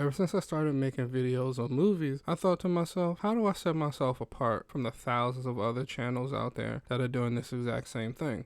Ever since I started making videos on movies, I thought to myself, how do I set myself apart from the thousands of other channels out there that are doing this exact same thing?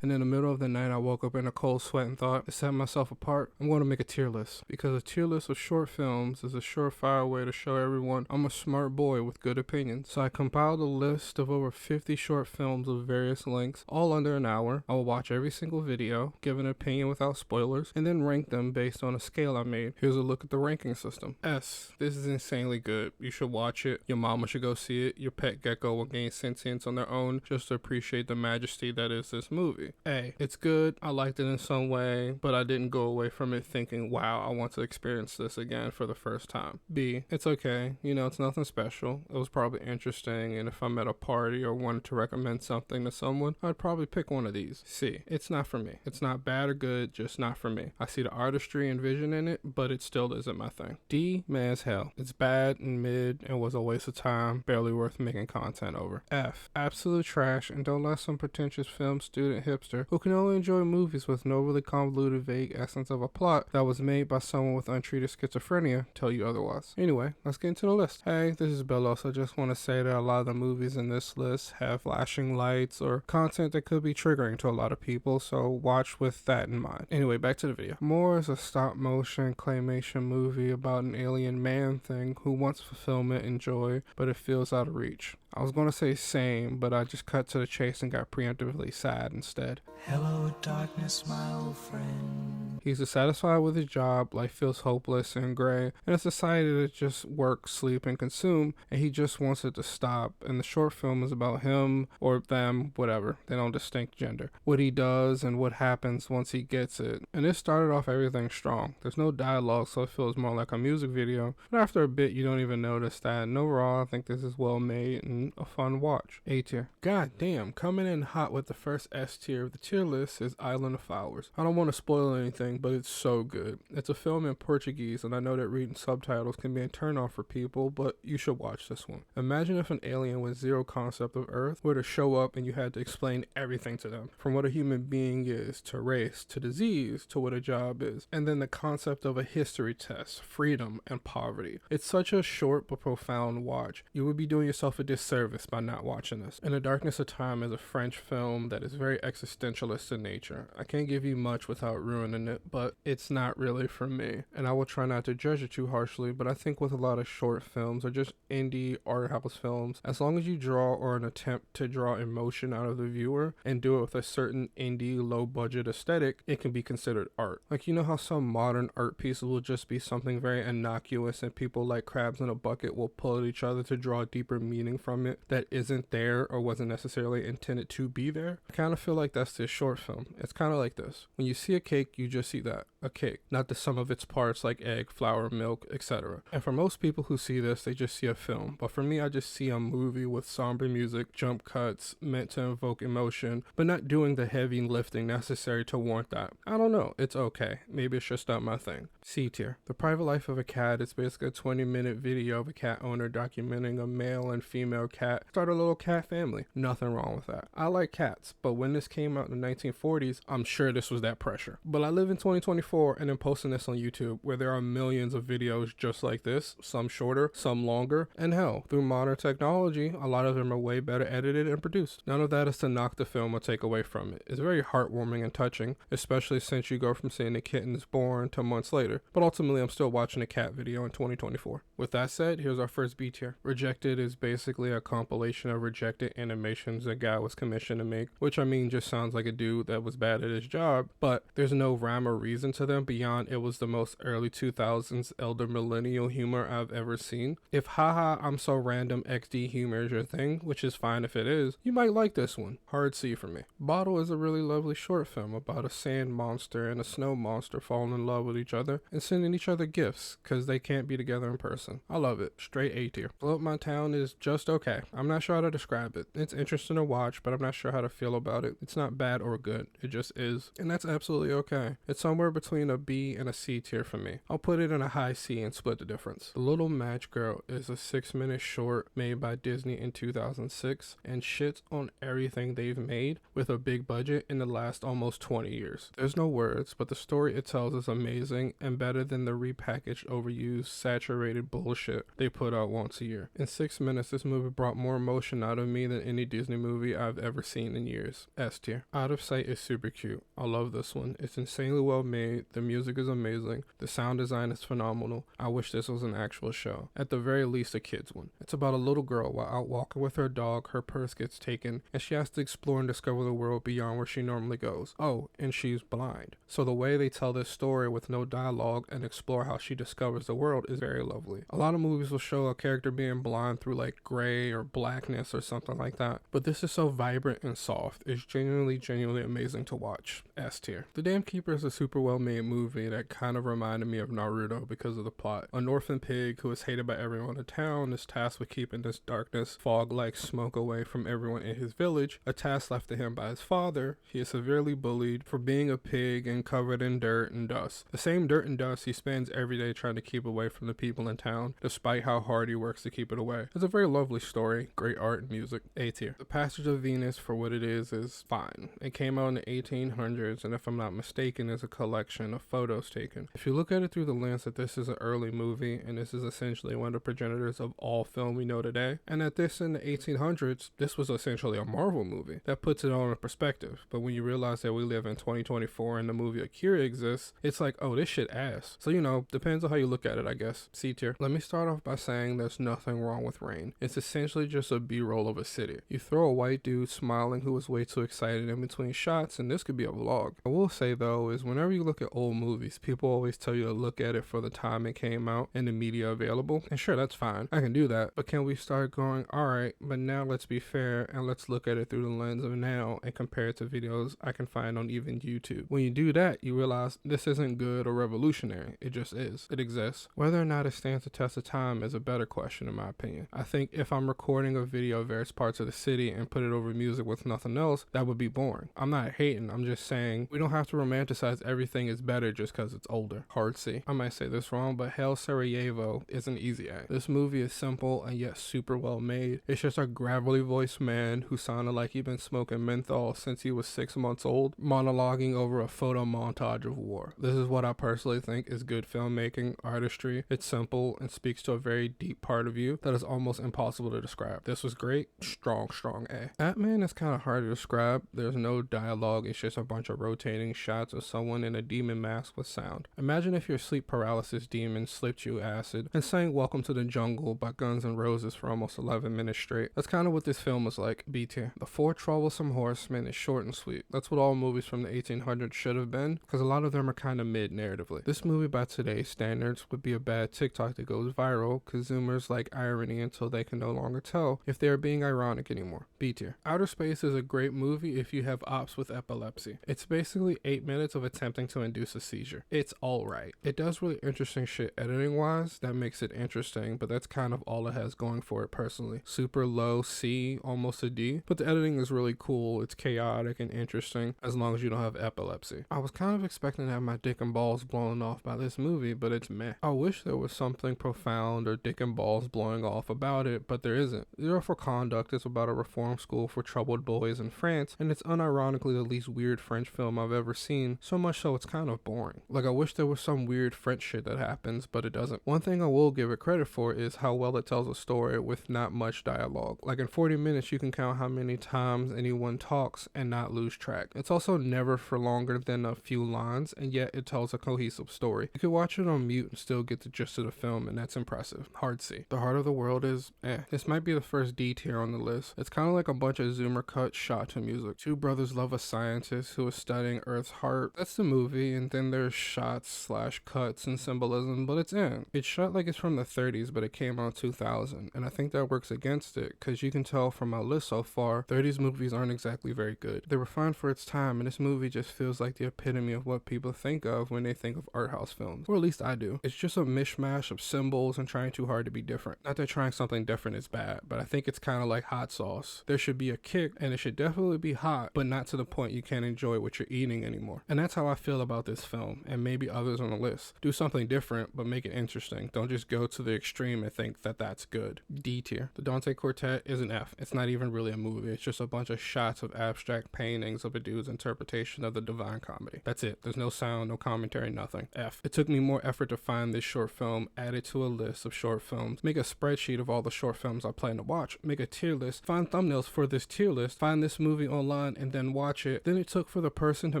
And in the middle of the night, I woke up in a cold sweat and thought, to set myself apart, I'm going to make a tier list. Because a tier list of short films is a surefire way to show everyone I'm a smart boy with good opinions. So I compiled a list of over 50 short films of various lengths, all under an hour. I will watch every single video, give an opinion without spoilers, and then rank them based on a scale I made. Here's a look at the ranking system. S. This is insanely good. You should watch it. Your mama should go see it. Your pet gecko will gain sentience on their own just to appreciate the majesty that is this movie. A. It's good. I liked it in some way, but I didn't go away from it thinking, wow, I want to experience this again for the first time. B. It's okay. You know, it's nothing special. It was probably interesting, and if I'm at a party or wanted to recommend something to someone, I'd probably pick one of these. C. It's not for me. It's not bad or good, just not for me. I see the artistry and vision in it, but it still isn't my thing. D. Man as hell. It's bad and mid and was a waste of time, barely worth making content over. F. Absolute trash, and don't let some pretentious film student hipster who can only enjoy movies with no really convoluted vague essence of a plot that was made by someone with untreated schizophrenia tell you otherwise. Anyway, let's get into the list. Hey, this is Bellos. I just want to say that a lot of the movies in this list have flashing lights or content that could be triggering to a lot of people, so watch with that in mind. Anyway, back to the video. More is a stop motion claymation movie about an alien man thing who wants fulfillment and joy, but it feels out of reach. I was going to say same, but I just cut to the chase and got preemptively sad instead. Hello darkness, my old friend. He's dissatisfied with his job, life feels hopeless and gray, and a society that just work, sleep, and consume, and he just wants it to stop, and the short film is about him, or them, whatever, they don't distinct gender, what he does and what happens once he gets it. And this started off everything strong. There's no dialogue, so it feels more like a music video, but after a bit you don't even notice that, and overall I think this is well made and a fun watch. A tier. God damn, coming in hot with the first S tier of the tier list is Island of Flowers. I don't want to spoil anything, but it's so good. It's a film in Portuguese, and I know that reading subtitles can be a turn-off for people, but you should watch this one. Imagine if an alien with zero concept of Earth were to show up and you had to explain everything to them, from what a human being is, to race, to disease, to what a job is, and then the concept of a history test, freedom, and poverty. It's such a short but profound watch. You would be doing yourself a disservice by not watching this. In the Darkness of Time is a French film that is very existentialist in nature. I can't give you much without ruining it, but it's not really for me, and I will try not to judge it too harshly, but I think with a lot of short films or just indie art house films, as long as you draw or an attempt to draw emotion out of the viewer and do it with a certain indie low budget aesthetic, it can be considered art. Like, you know how some modern art pieces will just be something very innocuous and people like crabs in a bucket will pull at each other to draw a deeper meaning from it that isn't there or wasn't necessarily intended to be there? I kind of feel like that's this short film. It's kind of like this. When you see a cake, you just see that, a cake, not the sum of its parts like egg, flour, milk, etc. And for most people who see this, they just see a film. But for me, I just see a movie with somber music, jump cuts, meant to invoke emotion, but not doing the heavy lifting necessary to warrant that. I don't know. It's okay. Maybe it's just not my thing. C tier. The Private Life of a Cat is basically a 20-minute video of a cat owner documenting a male and female cat start a little cat family. Nothing wrong with that. I like cats, but when this came out in the 1940s, I'm sure this was that pressure. But I live in 2024 and I'm posting this on YouTube where there are millions of videos just like this, some shorter, some longer, and hell, through modern technology, a lot of them are way better edited and produced. None of that is to knock the film or take away from it. It's very heartwarming and touching, especially since you go from seeing the kittens born to months later. But ultimately, I'm still watching a cat video in 2024. With that said, here's our first B tier. Rejected is basically a compilation of rejected animations a guy was commissioned to make, which I mean just sounds like a dude that was bad at his job, but there's no rhyme or reason to them beyond it was the most early 2000s elder millennial humor I've ever seen. If haha I'm so random XD humor is your thing, which is fine if it is, you might like this one. Hard C for me. Bottle is a really lovely short film about a sand monster and a snow monster falling in love with each other and sending each other gifts because they can't be together in person. I love it. Straight A tier. Float My Town is just okay. I'm not sure how to describe it. It's interesting to watch, but I'm not sure how to feel about it. It's not bad or good. It just is. And that's absolutely okay. It's somewhere between between a B and a C tier for me. I'll put it in a high C and split the difference. The Little Matchgirl is a 6-minute short made by Disney in 2006 and shits on everything they've made with a big budget in the last almost 20 years. There's no words, but the story it tells is amazing and better than the repackaged, overused, saturated bullshit they put out once a year. In 6 minutes, this movie brought more emotion out of me than any Disney movie I've ever seen in years. S tier. Out of Sight is super cute. I love this one. It's insanely well made. The music is amazing. The sound design is phenomenal. I wish this was an actual show. At the very least, a kid's one. It's about a little girl while out walking with her dog, her purse gets taken, and she has to explore and discover the world beyond where she normally goes. Oh, and she's blind. So the way they tell this story with no dialogue and explore how she discovers the world is very lovely. A lot of movies will show a character being blind through like gray or blackness or something like that, but this is so vibrant and soft. It's genuinely amazing to watch. S tier. The Damn Keeper is a super well made movie that kind of reminded me of Naruto because of the plot. An orphan pig who is hated by everyone in town is tasked with keeping this darkness, fog like smoke away from everyone in his village, a task left to him by his father. He is severely bullied for being a pig and covered in dirt and dust. The same dirt and dust he spends every day trying to keep away from the people in town, despite how hard he works to keep it away. It's a very lovely story, great art and music. A tier. The Passage of Venus, for what it is fine. It came out in the 1800s, and if I'm not mistaken, is a collection of photos taken. If you look at it through the lens that this is an early movie, and this is essentially one of the progenitors of all film we know today, and that this in the 1800s, this was essentially a Marvel movie, that puts it all in perspective. But when you realize that we live in 2024 and the movie Akira exists, it's like, oh, this shit ass. So, you know, depends on how you look at it, I guess. C tier. Let me start off by saying there's nothing wrong with Rain. It's essentially just a B-roll of a city. You throw a white dude smiling who was way too excited in between shots, and this could be a vlog. I will say though, is whenever you look at old movies, people always tell you to look at it for the time it came out and the media available. And sure, that's fine. I can do that. But can we start going, alright, but now let's be fair and let's look at it through the lens of now and compare it to videos I can find on even YouTube. When you do that, you realize this isn't good or revolutionary. It just is. It exists. Whether or not it stands the test of time is a better question in my opinion. I think if I'm recording a video of various parts of the city and put it over music with nothing else, that would be boring. I'm not hating, I'm just saying we don't have to romanticize everything is better just because it's older. Hard C. I might say this wrong, but hell, Sarajevo is an easy A. This movie is simple and yet super well made. It's just a gravelly voiced man who sounded like he'd been smoking menthol since he was 6 months old, monologuing over a photo montage of war. This is what I personally think is good filmmaking, artistry. It's simple and speaks to a very deep part of you that is almost impossible to describe. This was great. Strong A. Atman is kind of hard to describe. There's no dialogue. It's just a bunch of rotating shots of someone in a demon mask with sound. Imagine if your sleep paralysis demon slipped you acid and sang Welcome to the Jungle by Guns N' Roses for almost 11 minutes straight. That's kind of what this film was like. B tier. The Four Troublesome Horsemen is short and sweet. That's what all movies from the 1800s should have been, because a lot of them are kind of mid narratively. This movie by today's standards would be a bad TikTok that goes viral, because Zoomers like irony until they can no longer tell if they are being ironic anymore. B tier. Outer Space is a great movie if you have ops with epilepsy. It's basically 8 minutes of attempting to induce a seizure. It's alright. It does really interesting shit editing wise that makes it interesting, but that's kind of all it has going for it personally. Super low C, almost a D, but the editing is really cool. It's chaotic and interesting as long as you don't have epilepsy. I was kind of expecting to have my dick and balls blown off by this movie, but it's meh. I wish there was something profound or dick and balls blowing off about it, but there isn't. Zero for Conduct is about a reform school for troubled boys in France, and it's unironically the least weird French film I've ever seen, so much so it's kind of boring. Like, I wish there was some weird French shit that happens, but it doesn't. One thing I will give it credit for is how well it tells a story with not much dialogue. Like, in 40 minutes you can count how many times anyone talks and not lose track. It's also never for longer than a few lines, and yet it tells a cohesive story. You could watch it on mute and still get the gist of the film, and that's impressive. Hard C. The Heart of the World is This might be the first D tier on the list. It's kind of like a bunch of Zoomer cuts shot to music. Two brothers love a scientist who is studying Earth's heart. That's the movie, and then there's shots / cuts and symbolism, but it's shot like it's from the 30s, but it came out 2000, and I think that works against it, because you can tell from my list so far, 30s movies aren't exactly very good. They were fine for its time, and this movie just feels like the epitome of what people think of when they think of art house films, or at least I do. It's just a mishmash of symbols and trying too hard to be different. Not that trying something different is bad, but I think it's kind of like hot sauce. There should be a kick, and it should definitely be hot, but not to the point you can't enjoy what you're eating anymore. And that's how I feel about about this film, and maybe others on the list. Do something different, but make it interesting. Don't just go to the extreme and think that that's good. D tier. The Dante Quartet is an F. It's not even really a movie. It's just a bunch of shots of abstract paintings of a dude's interpretation of the Divine Comedy. That's it. There's no sound, no commentary, nothing. F. It took me more effort to find this short film, add it to a list of short films, make a spreadsheet of all the short films I plan to watch, make a tier list, find thumbnails for this tier list, find this movie online, and then watch it. Then it took for the person to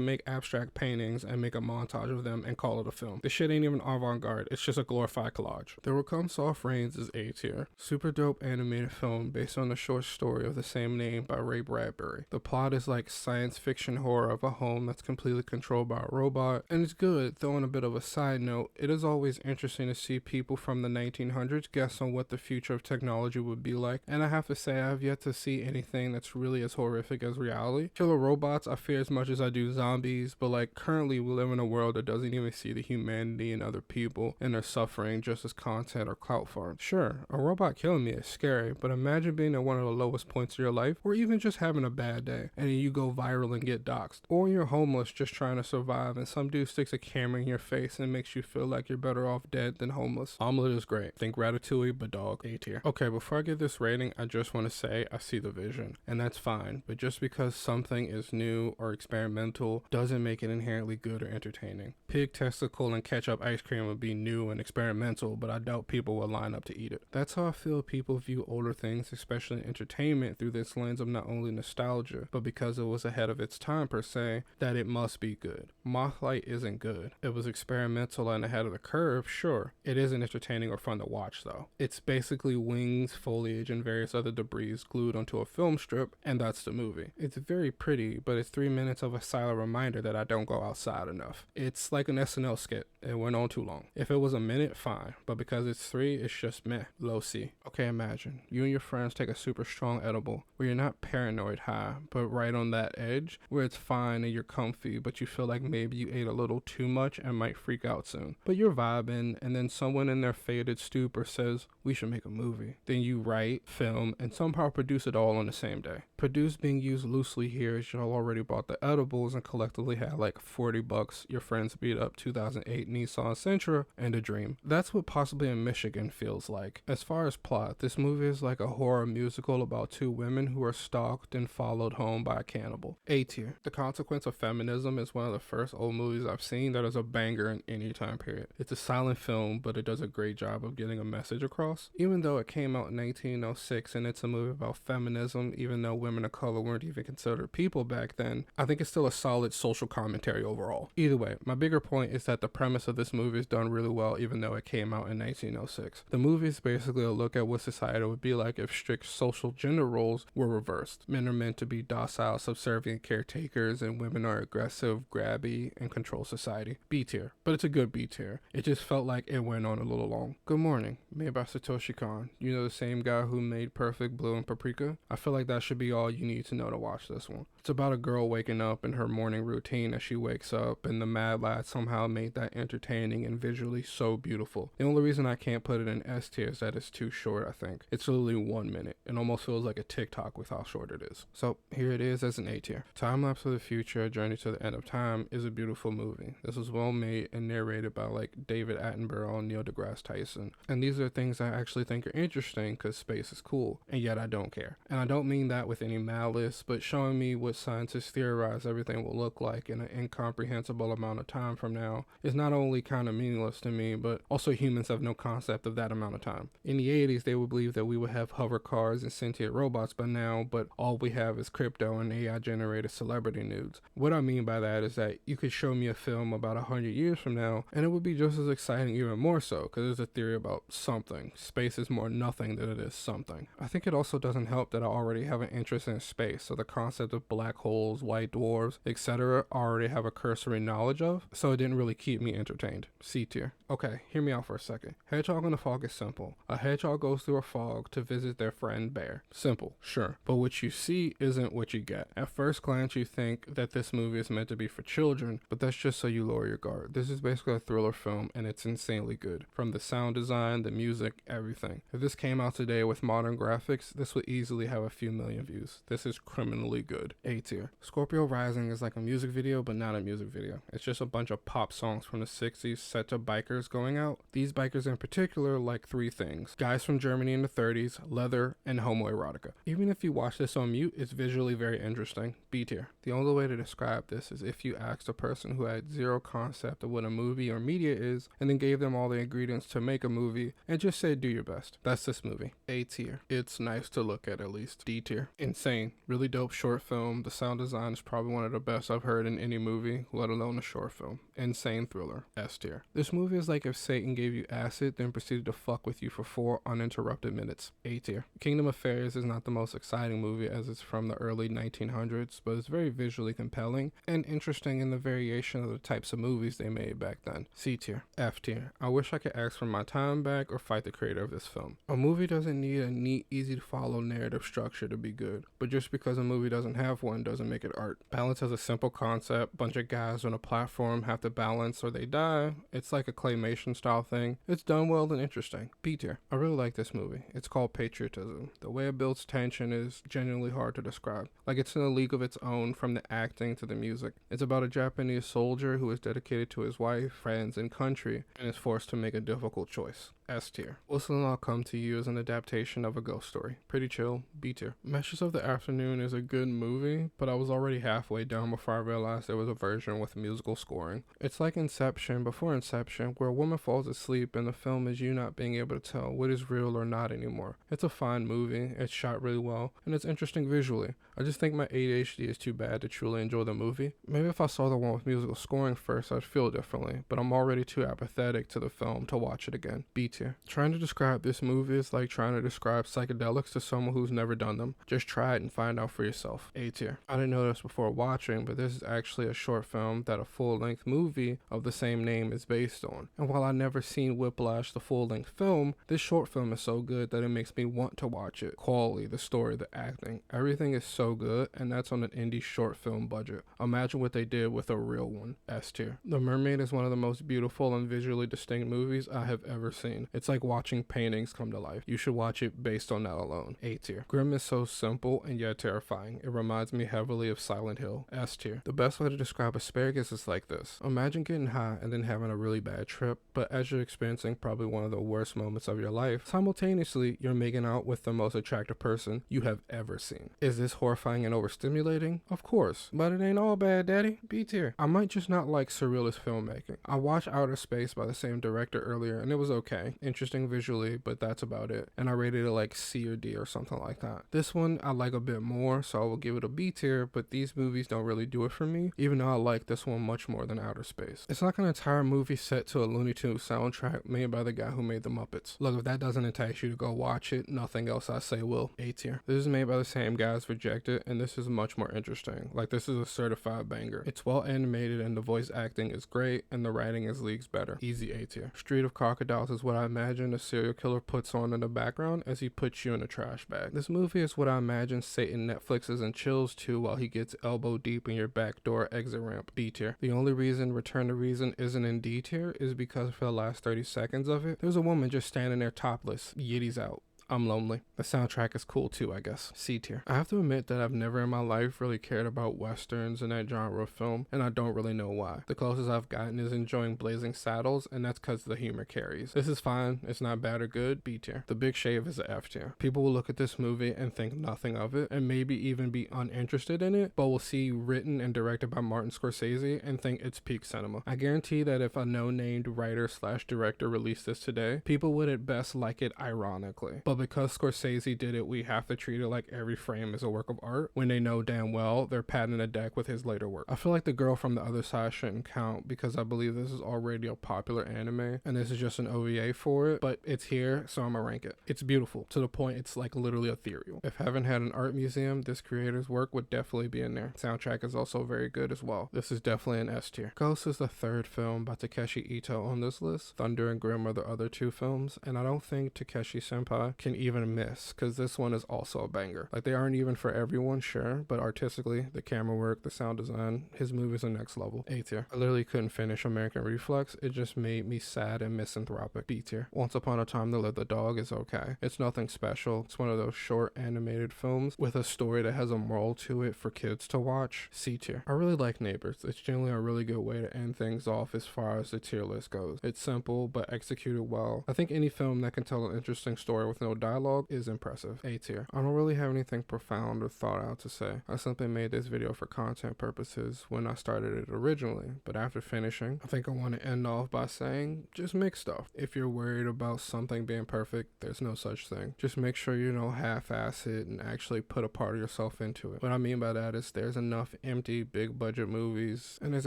make abstract paintings and make a montage of them and call it a film. This shit ain't even avant-garde. It's just a glorified collage. There Will Come Soft Rains is A tier. Super dope animated film based on the short story of the same name by Ray Bradbury. The plot is like science fiction horror of a home that's completely controlled by a robot, and it's good, though on a bit of a side note, it is always interesting to see people from the 1900s guess on what the future of technology would be like, and I have to say I have yet to see anything that's really as horrific as reality. Killer robots I fear as much as I do zombies, but like currently we live in a world that doesn't even see the humanity in other people and their suffering just as content or clout farms. Sure, a robot killing me is scary, but imagine being at one of the lowest points of your life, or even just having a bad day, and then you go viral and get doxxed. Or you're homeless just trying to survive, and some dude sticks a camera in your face and makes you feel like you're better off dead than homeless. Omelette is great. Think Ratatouille, but dog. A tier. Okay, before I give this rating, I just want to say I see the vision, and that's fine, but just because something is new or experimental doesn't make it inherently good or entertaining. Pig testicle and ketchup ice cream would be new and experimental, but I doubt people will line up to eat it. That's how I feel people view older things, especially entertainment, through this lens of not only nostalgia, but because it was ahead of its time per se, that it must be good. Mothlight isn't good. It was experimental and ahead of the curve, sure. It isn't entertaining or fun to watch though. It's basically wings, foliage, and various other debris glued onto a film strip, and that's the movie. It's very pretty, but it's 3 minutes of a silent reminder that I don't go outside enough. It's like an SNL skit. It went on too long. If it was a minute, fine, but because it's 3, it's just meh. Low C. Okay, imagine you and your friends take a super strong edible where you're not paranoid high, but right on that edge where it's fine and you're comfy, but you feel like maybe you ate a little too much and might freak out soon. But you're vibing, and then someone in their faded stupor says, we should make a movie. Then you write, film, and somehow produce it all on the same day. Produce being used loosely here as y'all already bought the edibles and collectively had like $40 your friends beat up 2008 Nissan Sentra and a dream. That's what Possibly in Michigan feels like. As far as plot, this movie is like a horror musical about two women who are stalked and followed home by a cannibal. A tier. The Consequences of Feminism is one of the first old movies I've seen that is a banger in any time period. It's a silent film, but it does a great job of getting a message across. Even though it came out in 1906 and it's a movie about feminism, even though women of color weren't even considered people back then, I think it's still a solid social commentary overall. Either way, my bigger point is that the premise of this movie is done really well even though it came out in 1906. The movie is basically a look at what society would be like if strict social gender roles were reversed. Men are meant to be docile, subservient caretakers, and women are aggressive, grabby, and control society. B tier. But it's a good B tier. It just felt like it went on a little long. Good Morning, made by Satoshi Kon. You know, the same guy who made Perfect Blue and Paprika? I feel like that should be all you need to know to watch this one. It's about a girl waking up in her morning routine as she wakes up, and the Mad Lad somehow made that entertaining and visually so beautiful. The only reason I can't put it in S tier is that it's too short, I think. It's literally 1 minute. It almost feels like a TikTok with how short it is. So here it is as an A tier. Timelapse of the Future, A Journey to the End of Time is a beautiful movie. This was well made and narrated by like David Attenborough and Neil deGrasse Tyson. And these are things I actually think are interesting because space is cool, and yet I don't care. And I don't mean that with any malice, but showing me what scientists theorize everything will look like in an incomprehensible amount of time from now is not only kind of meaningless to me, but also humans have no concept of that amount of time. In the 80s, they would believe that we would have hover cars and sentient robots by now, but all we have is crypto and AI generated celebrity nudes. What I mean by that is that you could show me a film about 100 years from now and it would be just as exciting, even more so, because there's a theory about something. Space is more nothing than it is something. I think it also doesn't help that I already have an interest in space, so the concept of black holes, white dwarfs, etc. I already have a cursory knowledge of, so it didn't really keep me entertained. C tier. Okay, hear me out for a second. Hedgehog in the Fog is simple. A hedgehog goes through a fog to visit their friend Bear. Simple, sure. But what you see isn't what you get. At first glance, you think that this movie is meant to be for children, but that's just so you lower your guard. This is basically a thriller film, and it's insanely good. From the sound design, the music, everything. If this came out today with modern graphics, this would easily have a few million views. This is criminally good. A A tier. Scorpio Rising is like a music video, but not a music video. It's just a bunch of pop songs from the 60s set to bikers going out. These bikers in particular like three things: guys from Germany in the 30s, leather, and homoerotica. Even if you watch this on mute, it's visually very interesting. B tier. The only way to describe this is if you asked a person who had zero concept of what a movie or media is, and then gave them all the ingredients to make a movie, and just said do your best. That's this movie. A tier. It's nice to look at least. D tier. Insane. Really dope short film. The sound design is probably one of the best I've heard in any movie, let alone a short film. Insane thriller. S tier. This movie is like if Satan gave you acid, then proceeded to fuck with you for 4 uninterrupted minutes. A tier. Kingdom of Fairies is not the most exciting movie as it's from the early 1900s, but it's very visually compelling and interesting in the variation of the types of movies they made back then. C tier. F tier. I wish I could ask for my time back or fight the creator of this film. A movie doesn't need a neat, easy to follow narrative structure to be good, but just because a movie doesn't have one doesn't make it art. Balance has a simple concept. Bunch of guys on a platform have to balance or they die. It's like a claymation style thing. It's done well and interesting. B tier. I really like this movie. It's called Patriotism. The way it builds tension is genuinely hard to describe. Like it's in a league of its own, from the acting to the music. It's about a Japanese soldier who is dedicated to his wife, friends, and country, and is forced to make a difficult choice. S tier. Whistling I'll Come to You is an adaptation of a ghost story. Pretty chill. B tier. Meshes of the Afternoon is a good movie, but I was already halfway done before I realized there was a version with musical scoring. It's like Inception before Inception, where a woman falls asleep and the film is you not being able to tell what is real or not anymore. It's a fine movie, it's shot really well, and it's interesting visually. I just think my ADHD is too bad to truly enjoy the movie. Maybe if I saw the one with musical scoring first, I'd feel differently, but I'm already too apathetic to the film to watch it again. B tier. Trying to describe this movie is like trying to describe psychedelics to someone who's never done them. Just try it and find out for yourself. A tier. I didn't know this before watching, but this is actually a short film that a full-length movie of the same name is based on. And while I've never seen Whiplash, the full-length film, this short film is so good that it makes me want to watch it. Quality, the story, the acting, everything is so good, and that's on an indie short film budget. Imagine what they did with a real one. S tier. The Mermaid is one of the most beautiful and visually distinct movies I have ever seen. It's like watching paintings come to life. You should watch it based on that alone. A tier. Grimm is so simple and yet terrifying. It reminds me heavily of Silent Hill. S tier. The best way to describe asparagus is like this. Imagine getting high and then having a really bad trip, but as you're experiencing probably one of the worst moments of your life, simultaneously you're making out with the most attractive person you have ever seen. Is this horrifying and overstimulating? Of course, but it ain't all bad, daddy. B tier. I might just not like surrealist filmmaking. I watched Outer Space by the same director earlier and it was okay. Interesting visually, but that's about it. And I rated it like C or D or something like that. This one I like a bit more, so I will give it a B tier, but these movies don't really do it for me, even though I like this one much more than Outer Space. It's like an entire movie set to a Looney Tunes soundtrack made by the guy who made the Muppets. Look, if that doesn't entice you to go watch it, nothing else I say will. A tier. This is made by the same guy as Rejected, and this is much more interesting. Like, this is a certified banger. It's well animated and the voice acting is great, and the writing is leagues better. Easy A tier. Street of Crocodiles is what I imagine a serial killer puts on in the background as he puts you in a trash bag. This movie is what I imagine Satan Netflixes and chills to while he gets elbow deep in your back door exit ramp. B tier. The only reason Return to Reason isn't in D tier is because for the last 30 seconds of it, there's a woman just standing there topless, yitties out. I'm lonely. The soundtrack is cool too, I guess. C tier. I have to admit that I've never in my life really cared about westerns and that genre of film, and I don't really know why. The closest I've gotten is enjoying Blazing Saddles, and that's because the humor carries. This is fine. It's not bad or good. B tier. The Big Shave is a F tier. People will look at this movie and think nothing of it, and maybe even be uninterested in it, but will see written and directed by Martin Scorsese and think it's peak cinema. I guarantee that if a no-named writer/director released this today, people would at best like it ironically. But because Scorsese did it, we have to treat it like every frame is a work of art when they know damn well they're patting a deck with his later work. I feel like The Girl from the Other Side shouldn't count because I believe this is already a popular anime and this is just an OVA for it, but it's here, so I'm gonna rank it. It's beautiful to the point it's like literally ethereal. If Heaven had an art museum, this creator's work would definitely be in there. Soundtrack is also very good as well. This is definitely an S tier. Ghost is the third film by Takeshi Ito on this list. Thunder and Grimm are the other two films, and I don't think Takeshi Senpai can even miss, because this one is also a banger. Like, they aren't even for everyone, sure, but artistically, the camera work, the sound design, his movies are next level. A tier. I literally couldn't finish American Reflex. It just made me sad and misanthropic. B tier. Once Upon a Time to Let the Dog is okay. It's nothing special. It's one of those short animated films with a story that has a moral to it for kids to watch. C tier. I really like Neighbors. It's generally a really good way to end things off as far as the tier list goes. It's simple but executed well. I think any film that can tell an interesting story with no dialogue is impressive. A tier. I don't really have anything profound or thought out to say. I simply made this video for content purposes when I started it originally, but after finishing, I think I want to end off by saying, just make stuff. If you're worried about something being perfect, there's no such thing. Just make sure you don't half-ass it and actually put a part of yourself into it. What I mean by that is there's enough empty, big budget movies, and there's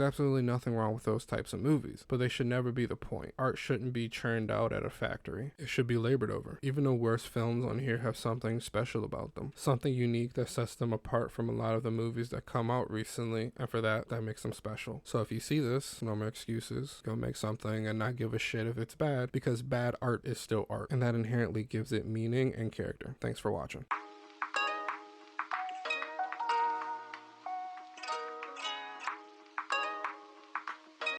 absolutely nothing wrong with those types of movies, but they should never be the point. Art shouldn't be churned out at a factory. It should be labored over. Even the worst films on here have something special about them. Something unique that sets them apart from a lot of the movies that come out recently, and for that makes them special. So if you see this, no more excuses. Go make something and not give a shit if it's bad, because bad art is still art, and that inherently gives it meaning and character. Thanks for watching.